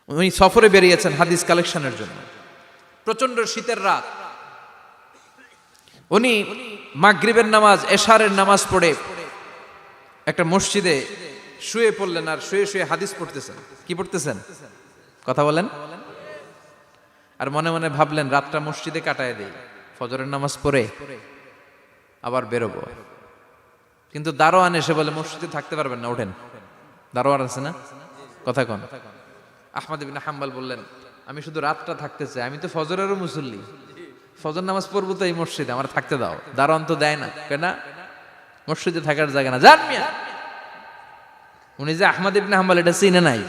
উনি সফরে বেরিয়েছেন হাদিস কালেকশনের জন্য। প্রচন্ড শীতের রাত, উনি মাগরিবের নামাজ, এশারের নামাজ পড়ে একটা মসজিদে শুয়ে পড়লেন, আর শুয়ে শুয়ে হাদিস পড়তেছেন। কি পড়তেছেন? কথা বলেন। আর মনে মনে ভাবলেন রাতটা মসজিদে কাটায় দেই, ফজরের নামাজ পড়ে আবার বেরোবো। কিন্তু দারোয়ান এসে বলে মসজিদে থাকতে পারবেন না, ওঠেন। দারোয়ান আছে না, কথা কন। আহমদ ইবনে হাম্বল বললেন আমি শুধু রাতটা থাকতে চাই, আমি তো ফজরেরও মুসল্লি, ফজর নামাজ পড়বো তো এই মসজিদে, আমার থাকতে দাও। দারোয়ান তো দেয় না, কেন? মসজিদে থাকার জায়গা না, যান মিয়া। উনি যে আহমদ ইবনে হাম্বল এটা চিনে নাই,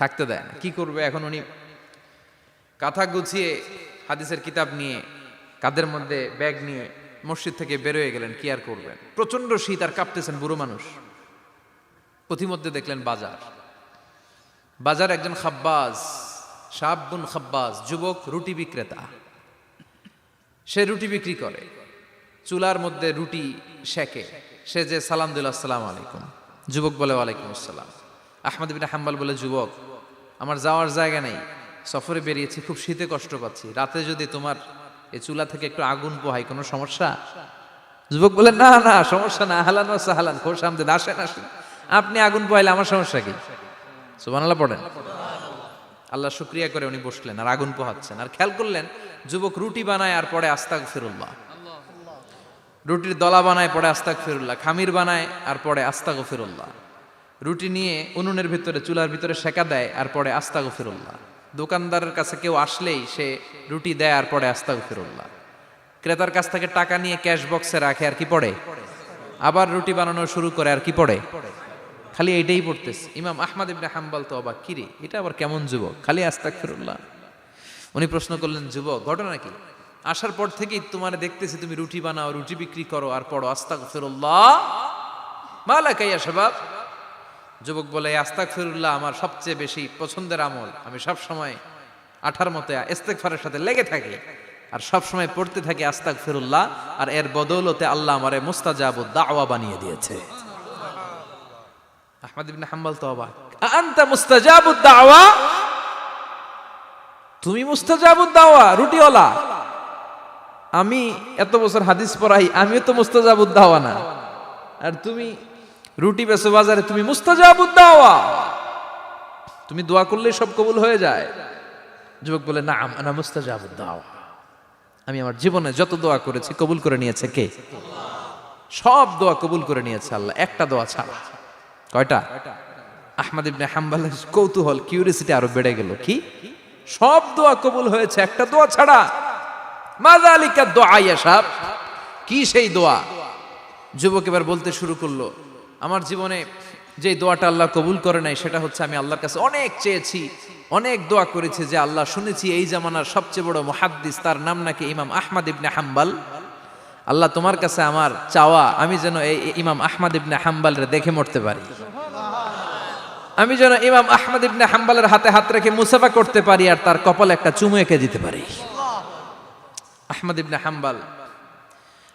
থাকতে দেয় না। কি করবে এখন? উনি কাঁথা গুছিয়ে হাদিসের কিতাব নিয়ে কাঁধের মধ্যে ব্যাগ নিয়ে মসজিদ থেকে বেরোয় গেলেন। কি আর করবেন, প্রচন্ড শীত, আর কাঁপতেছেন, বুড়ো মানুষ। পথিমধ্যে দেখলেন বাজার। বাজার একজন খাব্বাজ, শাবুন খাব্বাজ, যুবক রুটি বিক্রেতা। সে রুটি বিক্রি করে, চুলার মধ্যে রুটি সেকে। সে যে সালাম দিল আসসালামু আলাইকুম, যুবক বলে ওয়ালাইকুম আসসালাম। আহমদ ইবনে হাম্বল বলে যুবক আমার যাওয়ার জায়গা নেই, সফরে বেরিয়েছি, খুব শীতে কষ্ট পাচ্ছি, রাতে যদি তোমার এই চুলা থেকে একটু আগুন পোহাই কোনো সমস্যা? যুবক বলে না না সমস্যা না, আহলান ওয়া সাহলান, খোশ আমদেদ, আসেন আসেন, আপনি আগুন পোহাইলে আমার সমস্যা কি? সুবহানাল্লাহ পড়েন। আল্লাহ শুকরিয়া করে উনি বসলেন আর আগুন পোহাচ্ছেন। আর খেয়াল করলেন যুবক রুটি বানায় আর পরে আস্তাগফিরুল্লাহ, রুটির দলা বানায় পরে আস্তাগফিরুল্লাহ, খামির বানায় আর পরে আস্তাগফিরুল্লাহ, রুটি নিয়ে উনুনের ভিতরে চুলার ভিতরে সেকা দেয় আর পরে আস্তাগফিরুল্লাহ। দোকানদারের কাছে কেউ আসলেই সে রুটি দেয় আর পরে আস্তাগফিরুল্লাহ। ক্রেতার কাছ থেকে টাকা নিয়ে ক্যাশ বক্সে রাখে আর কি পড়ে, আবার রুটি বানানো শুরু করে আর কি পড়ে, খালি এইটাই পড়তেছে। ইমাম আহমদ ইবনে হাম্বল তো অবাক, কিরে এটা আবার কেমন যুবক, খালি আস্তাগফিরুল্লাহ। উনি প্রশ্ন করলেন যুবক ঘটনা কি? আসার পর থেকেই তোমার দেখতেছি তুমি রুটি বানাও, রুটি বিক্রি করো আর পড়ো আস্তাগফিরুল্লাহ, মালাকা ইয়া শাবাব। যুবক বলে আস্তাগফিরুল্লাহ আমার সবচেয়ে বেশি পছন্দের আমল, আমি সব সময় আঠার মতো ইস্তেগফারের সাথে লেগে থাকি আর সব সময় পড়তে থাকি আস্তাগফিরুল্লাহ, আর এর বদৌলতে আল্লাহ আমারে মুস্তাজাবুদ দাওয়া বানিয়ে দিয়েছে। আহমদ ইবনে হাম্বল তো অবাক, আনতা মুস্তাজাবুদ দাওয়া, তুমি মুস্তাজাবুদ দাওয়া, রুটিওয়ালা। আমি এত বছর হাদিস পড়াই, আমিও তো মুস্তাজাবুদ দাওয়া না, আর তুমি রুটি বেচো বাজারে, তুমি মুস্তাজাবুদ দাওয়া, তুমি দোয়া করলে সব কবুল হয়ে যায়। যুবক বলে না আনা মুস্তাজাবুদ দাওয়া, আমি আমার জীবনে যত দোয়া করেছি কবুল করে নিয়েছে কে? সব দোয়া কবুল করে নিয়েছে আল্লাহ, একটা দোয়া ছাড়া। কয়টা? আহমদ ইবনে হাম্বলের কৌতূহল, কিউরিসিটি আরো বেড়ে গেল। কি? সব দোয়া কবুল হয়েছে একটা দোয়া ছাড়া। মাযালিকা দোয়া ইয়া শাব, কি সেই দোয়া? যুবক এবার বলতে শুরু করলো আমার জীবনে যে দোয়াটা আল্লাহ কবুল করে নাই সেটা হচ্ছে আমি আল্লাহর কাছে অনেক চেয়েছি, অনেক দোয়া করেছি যে আল্লাহ শুনেছি এই জামানার সবচেয়ে বড় মুহাদ্দিস, তার নাম নাকি ইমাম আহমদ ইবনে হাম্বল। আল্লাহ তোমার কাছে আমার চাওয়া আমি যেন এই ইমাম আহমদ ইবনে হাম্বলরে দেখে মরতে পারি, আমি যেন ইমাম আহমদ ইবনে হাম্বলের হাতে হাত রেখে মুসাফা করতে পারি আর তার কপালে একটা চুমু এঁকে দিতে পারি। আহমদ ইবনে হাম্বল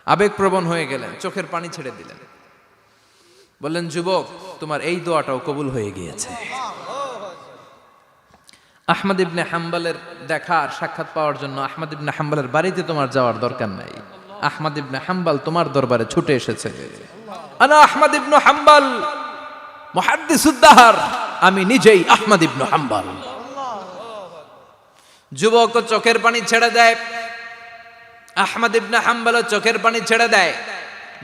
আবেগপ্রবণ হয়ে গেলেন, চোখের পানি ছেড়ে দিলেন, বললেন যুবক তোমার এই দোয়াটাও কবুল হয়ে গিয়েছে। আহমদ ইবনে হাম্বলের দেখা আর সাক্ষাৎ পাওয়ার জন্য আহমদ ইবনে হাম্বলের বাড়িতে তোমার যাওয়ার দরকার নাই, আহমদ ইবনে হাম্বল তোমার দরবারে ছুটে এসেছে। আনা আহমদ ইবনে হাম্বল মুহাদ্দিসুদ দাহর, আমি নিজেই আহমদ ইবনে হাম্বল। যুবক চোখের পানি ছেড়ে দেয়, আহমদ ইবনে হাম্বল চোখের পানি ছেড়ে দেয়।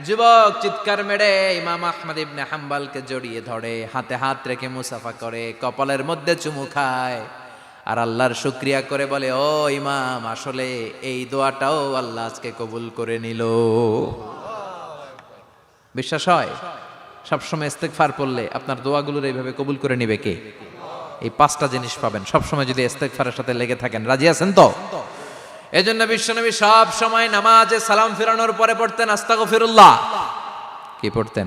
যুবক চিৎকার মেরে ইমাম আহমদ ইবনে হাম্বলকে জড়িয়ে ধরে, হাতে হাত রেখে মুসাফা করে, কপালের মধ্যে চুমু খায় আর আল্লাহর শুকরিয়া করে বলে ও ইমাম আসলে এই দোয়াটাও আল্লাহ আজকে কবুল করে নিল। বিশ্বাস হয় সবসময় ইস্তেগফার পড়লে আপনার দোয়াগুলোর এইভাবে কবুল করে নিবে কে? এই পাঁচটা জিনিস পাবেন সবসময় যদি ইস্তেগফারের সাথে লেগে থাকেন। রাজি আছেন তো? এজন্য বিশ্বনবী সব সময় নামাজে সালাম ফিরানোর পরে পড়তেন আস্তাগফিরুল্লাহ। কি পড়তেন?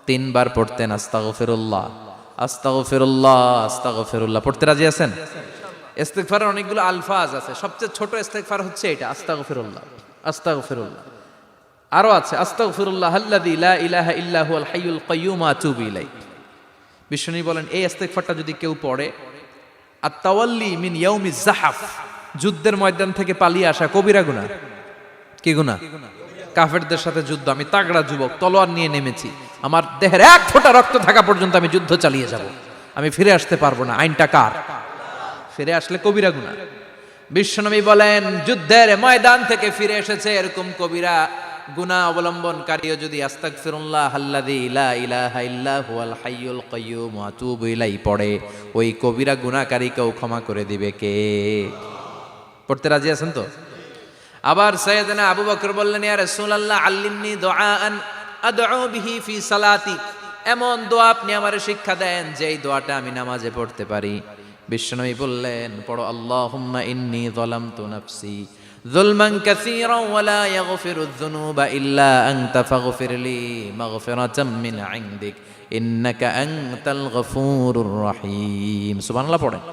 তিনবার পড়তেন আস্তাগফিরুল্লাহ, আস্তাগফিরুল্লাহ, আস্তাগফিরুল্লাহ। পড়তে রাজি আছেন? ইস্তেগফারের অনেকগুলো আলফাজ আছে, সবচেয়ে ছোট ইস্তেগফার হচ্ছে এটা আস্তাগফিরুল্লাহ, আস্তাগফিরুল্লাহ। আরো আছে আস্তাগফিরুল্লাহ আল্লাযী লা ইলাহা ইল্লা হুয়াল হাইয়ুল কাইয়্যুম আতুবু ইলাইহি। বিশ্বনবী বলেন এই ইস্তেগফারটা যদি কেউ পড়ে, আত-তাওয়াল্লি মিন ইয়াউমিজ যাহাফ, যুদ্ধের ময়দান থেকে পালিয়ে আসা কবিরা গুনাহ। কি গুনাহ? কাফেরদের সাথে যুদ্ধ, আমি তাগড়া যুবক, তলোয়ার নিয়ে নেমেছি, আমার দেহের এক ফোঁটা রক্ত থাকা পর্যন্ত আমি যুদ্ধ চালিয়ে যাব, আমি ফিরে আসতে পারবো না, আইনটা কার? ফিরে আসলে কবিরা গুনাহ। বিশ্বনবী বলেন যুদ্ধের ময়দান থেকে ফিরে এসেছে এরকম কবিরা গুনাহ অবলম্বনকারীও যদি আস্তাগফিরুল্লাহ আল্লাযী লা ইলাহা ইল্লা হুয়াল হাইয়ুল কাইয়্যুম ওয়া আতুবু ইলাইহি পড়ে, ওই কবিরা গুনাহকারীকেও ক্ষমা করে দিবে কে? পড়তে রাজি আছেন তো? আবার সাইয়েদনা আবু বকর বললেন, ইয়া রাসূলুল্লাহ আল্লিমনি দুআআন আদউ বিহি ফি সালাতি, এমন দোয়া আপনি আমারে শিক্ষা দেন যেই দোয়াটা আমি নামাজে পড়তে পারি। বিশ্বনবী বললেন, পড়ো আল্লাহুম্মা ইন্নী যালামতু নাফসি যুলমান কাসীরান ওয়া লা ইয়াগফিরুয যুনুবা ইল্লা আনতা ফাগফিরলি মাগফিরাতাম মিন ইনদিক ইন্নাকা আনতাল গফুরুর রহিম। সুবহানাল্লাহ পড়েন।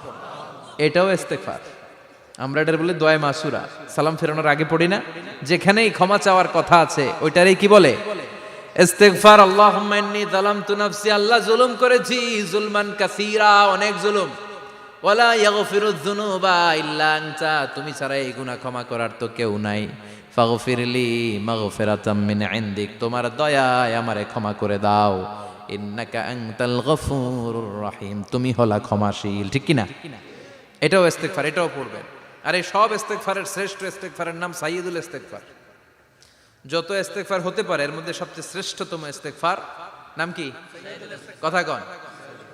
এটাও ইস্তেগফার। আমরা এটার বলে দোয়া মাসুরা, সালাম ফেরানোর আগে পড়ি না? যেখানেই ক্ষমা চাওয়ার কথা আছে ওইটারই কি বলে? ইস্তেগফার। আল্লাহুম্মা ইন্নী যালামতু নাফসি, আল্লাহ জুলুম করেছি, যুলমান কাসীরা, অনেক জুলুম, ওয়ালা ইয়াগফিরুয যুনুবা ইল্লা আনতা, তুমি ছাড়া এই গুনাহ ক্ষমা করার তো কেউ নাই। ফাগফিরলি মাগফিরাতাম মিন ইনদিক, তোমার দয়ায় আমারে ক্ষমা করে দাও। ইন্নাকা আনতাল গফুরুর রহিম, তুমি হলা ক্ষমাশীল। ঠিক কি না? এটাও ইস্তেগফার, এটাও পড়বেন। আর এই সব ইস্তেগফারের শ্রেষ্ঠ ইস্তেগফারের নাম সাইয়্যিদুল ইস্তেগফার। যত ইস্তেগফার হতে পারে এর মধ্যে সবচেয়ে শ্রেষ্ঠতম ইস্তেগফার নাম কি? কথা কন।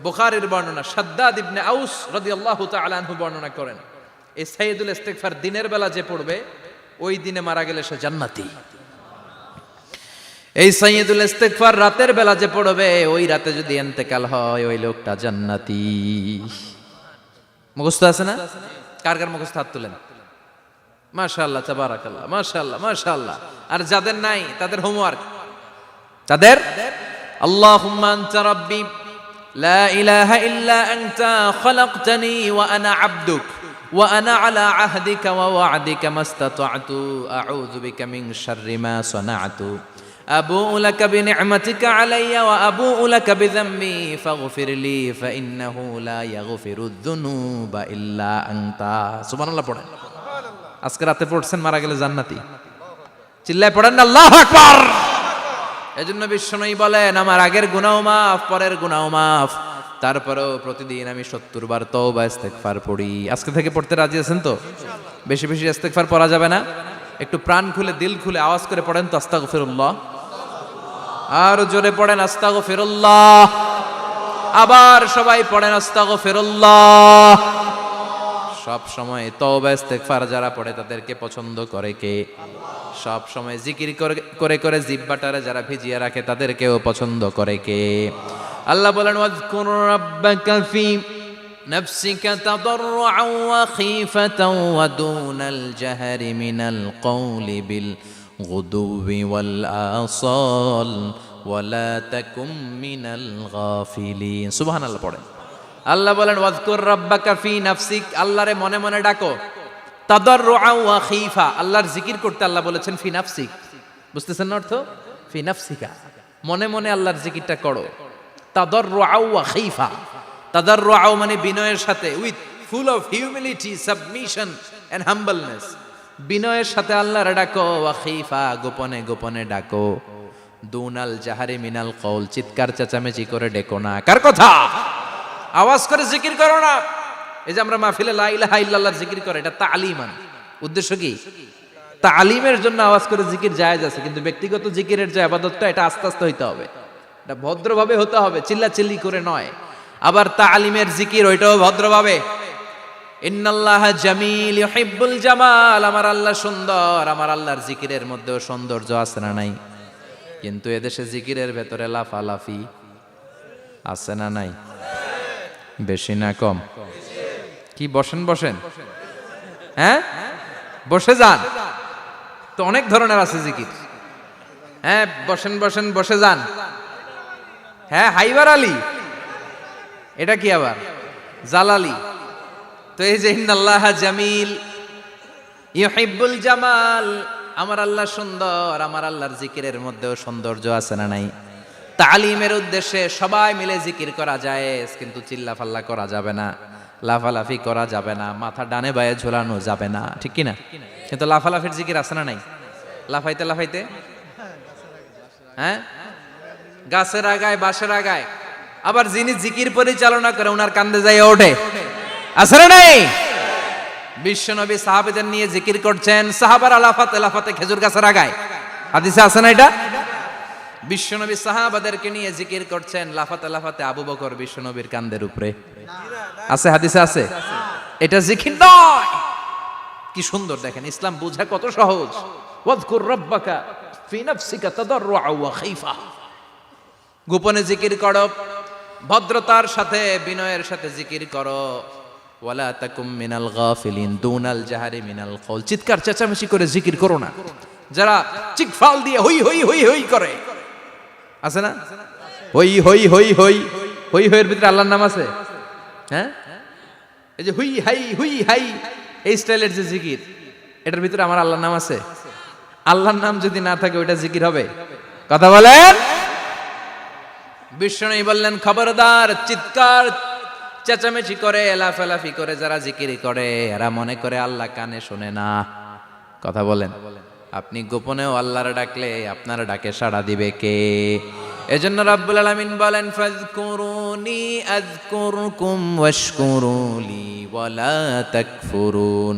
বুখারীর বর্ণনা, শাদ্দাদ ইবনে আউস রাদিয়াল্লাহু তাআলা আনহু বর্ণনা করেন, এই সাইয়্যিদুল ইস্তেগফার দিনের বেলা যে পড়বে ওই দিনে মারা গেলে সে জান্নাতি। এই সাইয়্যিদুল ইস্তেগফার রাতের বেলা যে পড়বে ওই রাতে যদি ইন্তেকাল হয় ওই লোকটা জান্নাতি। মুখস্থ আছে না? কার কার মুখস্থ হাত তুলেন। মাশাআল্লাহ, তাবারাকাল্লাহ, মাশাআল্লাহ, মাশাআল্লাহ। আর যাদের নাই তাদের হোমওয়ার্ক, তাদের আল্লাহুম্মা আনতা রাব্বি লা ইলাহা ইল্লা আনতা খালাকতানি ওয়া আনা আবদুক ওয়া আনা আলা আহদিকা ওয়া ওয়া'দিকা মাস্তাতা'তু আউযু বিকা মিন শাররি মা সানা'তু আবুউ লাকা বিনি'মাতিকা আলাইয়া ওয়া আবুউ লাকা বিযামবি ফাগফিরলি ফাইন্নাহু লা ইয়াগফিরুয যুনুবা ইল্লা আনতা। সুবহানাল্লাহ পড়েন। আজকে রাতে পড়ছেন, মারা গেলে জান্নাতি। চিল্লায় পড়েন না আল্লাহু আকবার। এজন্য বিশ্বনবী বলেন আমার আগের গুনাহও মাফ, পরের গুনাহও মাফ, তারপরেও প্রতিদিন আমি 70 বার তওবা ইস্তেগফার পড়ি। আজকে থেকে পড়তে রাজি আছেন তো? বেশি বেশি ইস্তেগফার পড়া যাবে না? একটু প্রাণ খুলে দিল খুলে আওয়াজ করে পড়েন তো আস্তাগফিরুল্লাহ। আর জোরে পড়েন আস্তাগফিরুল্লাহ। আবার সবাই পড়েন আস্তাগফিরুল্লাহ। সব সময় তওবা ইস্তেগফার যারা পড়ে তাদেরকে পছন্দ করে কে? সব সময় জিকির করে করে জিহ্বাটারে যারা ভিজিয়ে রাখে তাদেরকেও পছন্দ করে কে? আল্লাহ বলেন ওয়াজকুর রাব্বাকা ফি নাফসিকা তাদাররুআন ওয়া খীফাতান ওয়া দুনাল জাহরি মিনাল কওলি বিল গুদুবি ওয়াল আসাল ওয়া লা তাকুম মিনাল গাফিলিন। সুবহানাল্লাহ পড়েন। আল্লাহ বলেন ওয়াজকুর রাব্বাকা ফি নাফসিক, আল্লাহরে মনে মনে ডাকো। তাদাররুআন ওয়া খীফা, আল্লাহর জিকির করতে আল্লাহ বলেছেন ফি নাফসিক। বুঝতেছেন না অর্থ? ফি নাফসিকা, মনে মনে আল্লাহর জিকিরটা করো। তাদাররুআন ওয়া খীফা, তাদাররুআন মানে বিনয়ের সাথে, with full of humility, submission and humbleness, বিনয়ের সাথে আল্লাহরে ডাকো। ওয়া খীফা, গোপনে গোপনে ডাকো। দুনাল জাহারি মিনাল কওল, চিৎকার চেঁচামেচি করে ডেকো না। কার কথা? আওয়াজ করে জিকির করো না। এই যে আমরা মাহফিলে লা ইলাহা ইল্লাল্লাহর জিকির করে, এটা তালিমান। উদ্দেশ্য কি? তালিমের জন্য আওয়াজ করে জিকির জায়েজ আছে, কিন্তু ব্যক্তিগত জিকিরের যে ইবাদতটা এটা আস্তে আস্তে হইতে হবে, এটা ভদ্রভাবে হতে হবে, চিল্লাচিল্লি করে নয়। আবার তালিমের জিকির ওইটাও ভদ্রভাবে। ইন্নাল্লাহা জামিল ইউহিব্বুল জামাল, আমার আল্লাহ সুন্দর, আমার আল্লাহর জিকিরের মধ্যেও সৌন্দর্য আছে না নাই? কিন্তু এদেশে জিকিরের ভেতরে লাফালাফি আছে না নাই? বেশি না কম? কি বসেন বসেন, হ্যাঁ বসে যান তো, অনেক ধরনের আছে জিকির। হ্যাঁ বসেন বসেন, বসে যান। হ্যাঁ হাইবার আলী, এটা কি আবার জালালি? তো এই যে ইন্নাল্লাহা জামিল ইউহিব্বুল জামাল, আমার আল্লাহ সুন্দর, আমার আল্লাহর জিকিরের মধ্যেও সৌন্দর্য আছে না নাই? তালিমের উদ্দেশ্যে সবাই মিলে জিকির করা যায়, কিন্তু চিল্লাফাল্লা করা যাবে না, লাফালাফি করা যাবে না, মাথা ডানে বায়ে ঝোলানো যাবে না, ঠিক কি না? কিন্তু লাফালাফির জিকির আছে না নাই? লাফাইতে লাফাইতে, হ্যাঁ, গাছের আগায় বাঁশের আগায়, আবার যিনি জিকির পরিচালনা করে ওনার কান্দে যাই ওঠে, আছে না নাই? বিশ্বনবী সাহাবাদের নিয়ে জিকির করছেন, সাহাবারা লাফাতে লাফাতে খেজুর গাছের আগায়, হাদিসে আছে না এটা? বিশ্বনবী সাহাবাদেরকে নিয়ে জিকির করছেন, লাফাতে লাফাতে আবু বকর বিশ্বনবীর কান্দের উপরে, আছে হাদিসে আছে? এটা জিকির নয়। কি সুন্দর দেখেন, ইসলাম বুঝা কত সহজ। ওয়াজকুর রাব্বাকা ফি নাফসিকা তাদাররুআ ওয়া খাইফা, গোপনে জিকির করো, ভদ্রতার সাথে বিনয়ের সাথে জিকির করো। ওয়ালা তাকুম মিনাল গাফিলিন দুনাল জাহারি মিনাল কওল, চিৎকার চেঁচামেচি করে জিকির করো না। যারা চিকফাল দিয়ে হই হই হই হই করে, আছে না? হই হই হই হই হই হইয়ের ভিতরে আল্লাহর নাম আছে, হ্যাঁ? এই যে হুই হাই হুই হাই এই স্টাইলের যে জিকির, এটার ভিতরে আমার আল্লাহর নাম আছে? আল্লাহর নাম যদি না থাকে ওইটা জিকির হবে? কথা বলেন। বিষ্ণু বললেন, খবরদার, চিৎকার চেঁচামেচি করে লাফালাফি করে যারা জিকির করে এরা মনে করে আল্লাহ কানে শোনে না। কথা বলেন। আপনি গোপনেও আল্লাহর ডাকলে আপনার ডাকে সাড়া দিবে কে? এজন্য রাব্বুল আলামিন বলেন, ফাযকুরুনি আযকুরকুম ওয়াশকুরুলি ওয়ালা তাকফুরুন।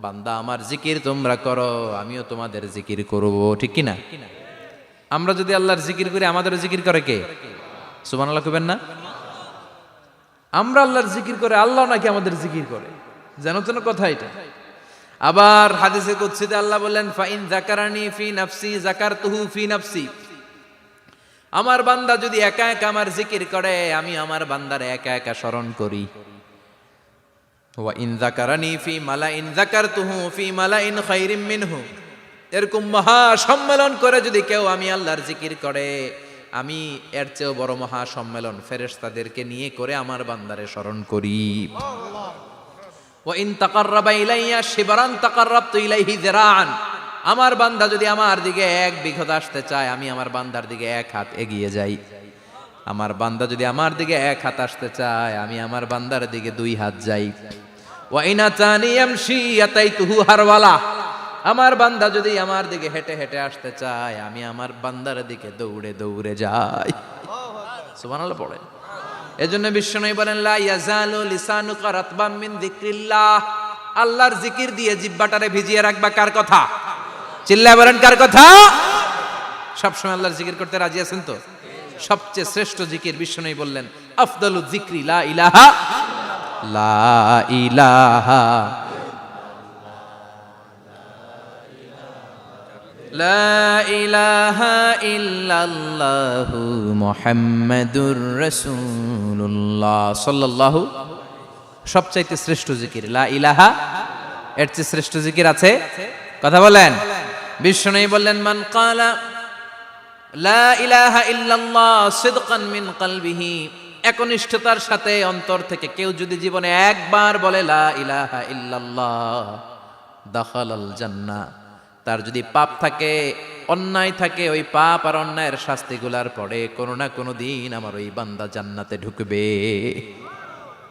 বান্দা আমার জিকির তোমরা করো, আমিও তোমাদের জিকির করব, ঠিক কি না? আমরা যদি আল্লাহর জিকির করি আমাদেরও জিকির করে কে? সুবহানাল্লাহ কইবেন না? আমরা আল্লাহর জিকির করে, আল্লাহ নাকি আমাদের জিকির করে, জানো তো না কথা এটা? আবার হাদিসে কুদসিতে আল্লাহ বললেন, ফাইন যাকারানি ফি নাফসি যাকারতুহু ফি নাফসি। আমার বান্দা যদি একা একা আমার জিকির করে, আমি আমার বান্দারে একা একা স্মরণ করি। ওয়া ইন যাকারানি ফি মালাইন যাকারতুহু ফি মালাইন খায়রিম মিনহু। এরকম মহা সম্মেলন করে যদি কেউ আমি আল্লাহর জিকির করে, আমি এর চেয়েও বড় মহা সম্মেলন ফেরেশতাদেরকে নিয়ে করে আমার বান্দারে স্মরণ করি। ওয়া ইন তাকাররাবা ইলাইয়া শিবরান তাকাররাবতু ইলাইহি যিরাআন। আমার বান্দা যদি আমার দিকে এক বিঘত আসতে চায়, আমি আমার বান্দার দিকে এক হাত এগিয়ে যাই। আমার বান্দা যদি আমার দিকে এক হাত আসতে চায়, আমি আমার বান্দার দিকে দুই হাত যাই। ওয়া ইন আতানি ইয়ামশি আতাইতুহু হারওয়ালা। আমার বান্দা যদি আমার দিকে হেঁটে হেঁটে আসতে চায়, আমি আমার বান্দার দিকে দৌড়ে দৌড়ে যাই। সুবহানাল্লাহ পড়েন। এজন্য বিশ্বনবী বলেন, লা ইয়াজালু লিসানুকা রাতবাম মিন যিকরিল্লাহ। আল্লাহর জিকির দিয়ে জিহ্বাটারে ভিজিয়ে রাখবা। কার কথা? চিল্লায় বলেন, কার কথা? সবসময় আল্লাহর জিকির করতে রাজি আছেন তো? সবচেয়ে শ্রেষ্ঠ জিকির বিশ্বনবী বললেন, আফদালু যিকরি লা ইলাহা লা ইলাহা লা ইলাহা ইল্লাল্লাহু মুহাম্মাদুর রাসূলুল্লাহ সাল্লাল্লাহু। সবচাইতে শ্রেষ্ঠ জিকির লা ইলাহা, এর চেয়ে শ্রেষ্ঠ জিকির আছে? কথা বলেন। বিশ্বনবী বললেন, মান ক্বালা লা ইলাহা ইল্লাল্লাহ সিদকান মিন কলবিহি, একনিষ্ঠতার সাথে অন্তর থেকে কেউ যদি জীবনে একবার বলে লা ইলাহা ইল্লাল্লাহ, দাখালাল জান্নাহ। তার যদি পাপ থাকে, অন্যায় থাকে, ওই পাপ আর অন্যায়ের শাস্তিগুলার পরে কোনো না কোনো দিন আমার ওই বান্দা জান্নাতে ঢুকবে।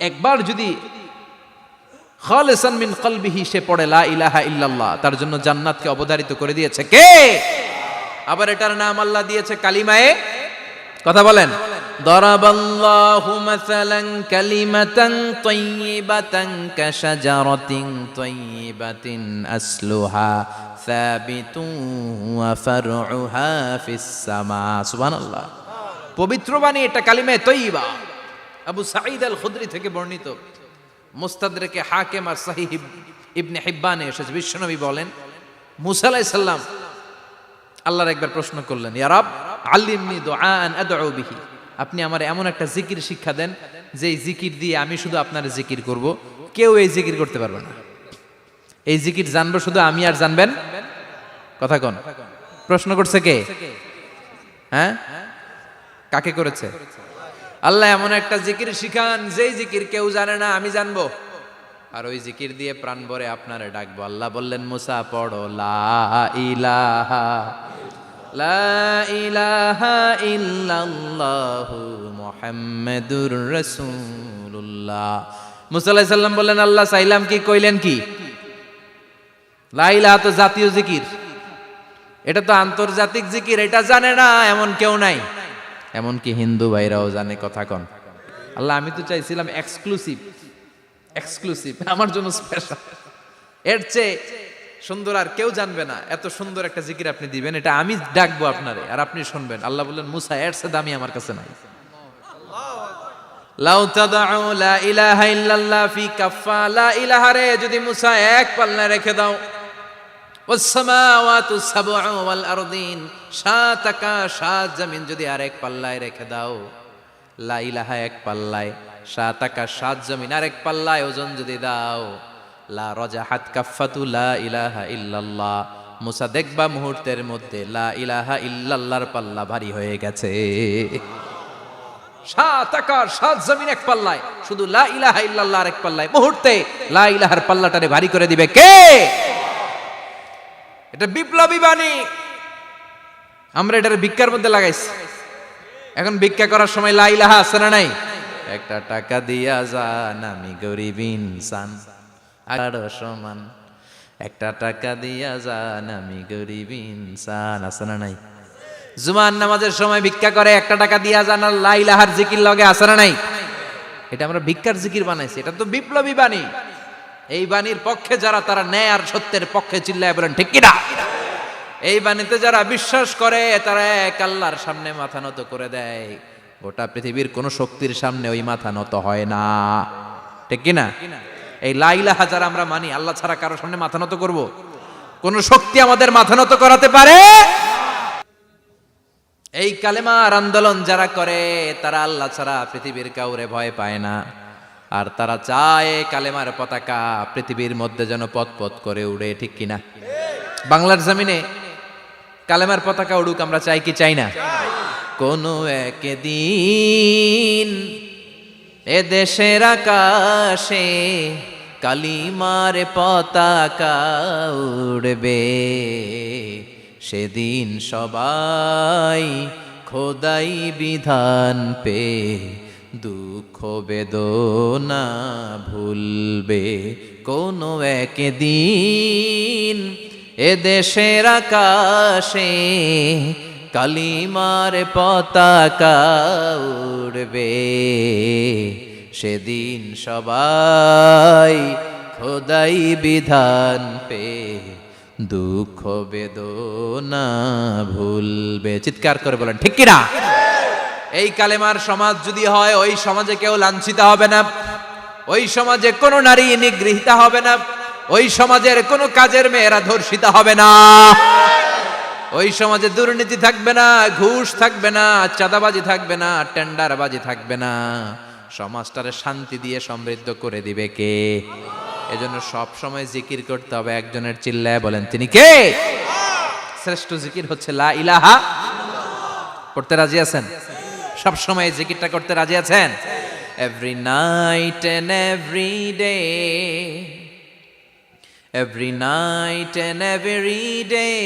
একবার যদি খালিসান মিন কলবিহি সে পড়ে লা ইলাহা ইল্লাল্লাহ, তার জন্য জান্নাতকে অবধারিত করে দিয়েছে কে? আবার এটার নাম আল্লাহ দিয়েছে কালিমায়ে, কথা বলেন, দরাবাল্লাহু মাসালান কালিমাতান তাইয়িবাতান কাশাজারাতিন তাইয়িবাতিন আসলুহা সাবিতুন ওয়া ফারউহা ফিস সামা। সুবহানাল্লাহ। পবিত্র বাণী এটা কালিমায়ে তাইয়িবা। আবু সাঈদ আল খুদরি থেকে বর্ণিত, মুস্তাদরেকে হাকিম আর সহিহ ইবনে হিব্বানে এসেছে। বিশ্বনবী বলেন, মুসা আলাইহিস সালাম আল্লাহর একবার প্রশ্ন করলেন, ইয়া রাব আল্লিমনি দুআআন আদউ বিহি, আপনি আমার এমন একটা জিকির শিক্ষা দেন যে জিকির দিয়ে আমি শুধু আপনার জিকির করব, কেউ এই জিকির করতে পারবে না। এই জিকির জানবো শুধু আমি, আর জানবেন কথা কোন? প্রশ্ন করছে কে? হ্যাঁ, কাকে করেছে? আল্লাহ এমন একটা জিকির শিখান যেই জিকির কেউ জানে না, আমি জানবো, আর ওই জিকির দিয়ে প্রাণ ভরে আপনারে ডাকবো। আল্লাহ বললেন, মুসা পড়ো লা ইলাহা লা ইলাহা ইল্লাল্লাহু মুহাম্মাদুর রাসূলুল্লাহ। মুসা আলাইহিস সালাম বললেন, আল্লাহ চাইলাম কি, কইলেন কি? লা ইলাহা তো জাতীয় জিকির, এটা তো আন্তর্জাতিক জিকির, এটা জানে না এমন কেউ নাই। এমনকি হিন্দু ভাইরাও জানে। কথা কন। আল্লাহ, আমি তো চাইছিলাম এক্সক্লুসিভ, আমার জন্য স্পেশাল, এর চেয়ে সুন্দর আর কেউ জানবে না, এত সুন্দর একটা জিকির আপনি দিবেন, এটা আমি ডাকবো আপনারে আর আপনি শুনবেন। আল্লাহ বললেন, মুসা, এর চেয়ে দামি আমার কাছে নাই। লাউ তাদউ লা ইলাহা ইল্লাল্লাহ ফি কাফা, লা ইলাহা রে যদি মুসা এক পাল্লায় রেখে দাও, ওয়াস সামাওয়াতু সাবউ ওয়াল আরদিন, সাত আকাশ সাত জমিন যদি আরেক পাল্লায় রেখে দাও, লা ইলাহা এক পাল্লায়, সাত আকাশ সাত জমিন আরেক পাল্লায় ওজন যদি দাও, লা রাজাহাত কাফাতু লা ইলাহা ইল্লাল্লাহ, মুসা দেখবা মুহূর্তের মধ্যে লা ইলাহা ইল্লাল্লাহর পাল্লা ভারী হয়ে গেছে। সাত আকাশ সাত জমিন এক পাল্লায়, শুধু লা ইলাহা ইল্লাল্লাহ আরেক পাল্লায়, মুহূর্তে লা ইলাহার পাল্লাটারে ভারী করে দিবে কে? এটা বিপ্লবী বাণী। আমরা এটার ভিক্ষার মধ্যে লাগাইছি। এখন ভিক্ষা করার সময় লা ইলাহা আছে না নাই? একটা টাকা দিয়া যান, আমি গরিব ইনসান আর সমান, একটা টাকা দিয়া যান, আমি গরিব ইনসান, আছে না নাই? জুমার নামাজের সময় ভিক্ষা করে, একটা টাকা দিয়া যান, আর লা ইলাহার জিকির লগে, আছে না নাই? এটা আমরা ভিক্ষার জিকির বানাইছি, এটা তো বিপ্লবী বাণী। এই বাণীর পক্ষে যারা, তারা ন্যায় আর সত্যের পক্ষে চিল্লায় বলেন ঠিক কিনা? এই বাণীতে যারা বিশ্বাস করে, তারা এক আল্লাহর সামনে মাথা নত করে দেয়। গোটা পৃথিবীর কোন শক্তির সামনে ওই মাথা নত হয় না, ঠিক কিনা? এই লা ইলাহা যারা আমরা মানি, আল্লাহ ছাড়া কারো সামনে মাথা নত করব? কোন শক্তি আমাদের মাথা নত করাতে পারে? এই কালেমার আন্দোলন যারা করে, তারা আল্লাহ ছাড়া পৃথিবীর কাউরে ভয় পায় না। আর তারা চায় কালেমার পতাকা পৃথিবীর মধ্যে যেন পথ পথ করে উড়ে, ঠিক কিনা? বাংলার জমিনে কালেমার পতাকা উড়ুক, আমরা চাই কি চাই না? কোনো একদিন এ দেশের আকাশে কালিমার পতাকা উড়বে, সেদিন সবাই খোদাই বিধান পে দুঃখ বেদনা ভুলবে। কোনো একদিন এ দেশের আকাশে কালিমার পতাকা উড়বে, সেদিন সবাই খোদাই বিধান পে দুঃখ বেদনা ভুলবে। চিৎকার করে বলেন ঠিক কিনা? এই কালেমার সমাজ যদি হয়, ওই সমাজে কেউ লাঞ্ছিত হবে না, ওই সমাজে কোনো নারী নিগৃহীতা হবে না, ওই সমাজের কোনো কাজের মেয়েরা ধর্ষিত হবে না, ওই সমাজে দুর্নীতি থাকবে না, ঘুষ থাকবে না, চাঁদাবাজি থাকবে না, টেন্ডারবাজি থাকবে না। সমাজটারে শান্তি দিয়ে সমৃদ্ধ করে দিবে কে? এজন্য সব সময় জিকির করতে হবে একজনের, চিল্লায় বলেন তিনি কে? শ্রেষ্ঠ জিকির হচ্ছে লা ইলাহা। পড়তে রাজি আছেন? সব সময় জিকিরটা করতে রাজি আছেন? Every night and every day, every night and every day,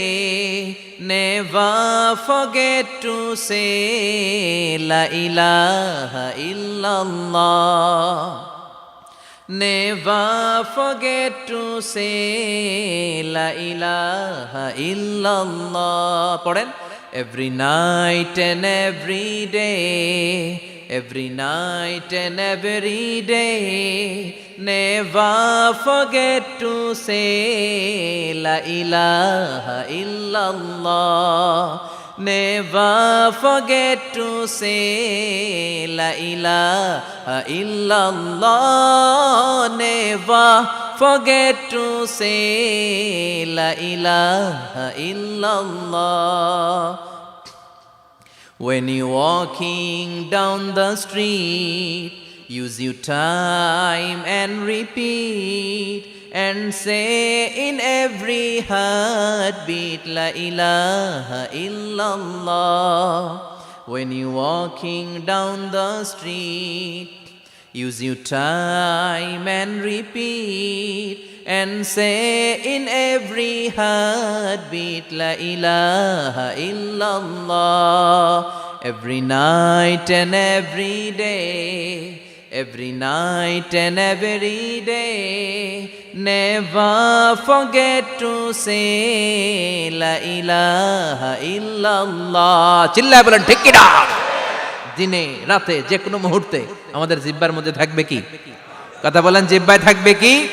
never forget to say la ilaha illallah, never forget to say la ilaha illallah. পড়েন, every night and every day, every night and every day, never forget to say la ilaha illallah, never forget to say la ilaha illallah, never forget to say la ilaha illallah. When you're walking down the street, use your time and repeat, and say in every heartbeat la ilaha illallah. When you're walking down the street, Use your time and repeat and say in every heartbeat La ilaha illallah. Every night and every day, every night and every day, never forget to say La ilaha illallah. চিল্লায় বলেন ঠিক কিনা? দিনে রাতে যে কোনো মুহূর্তে আমাদের জিহ্বার মধ্যে থাকবে কি? কথা বলেন, জিহ্বায় থাকবে কি?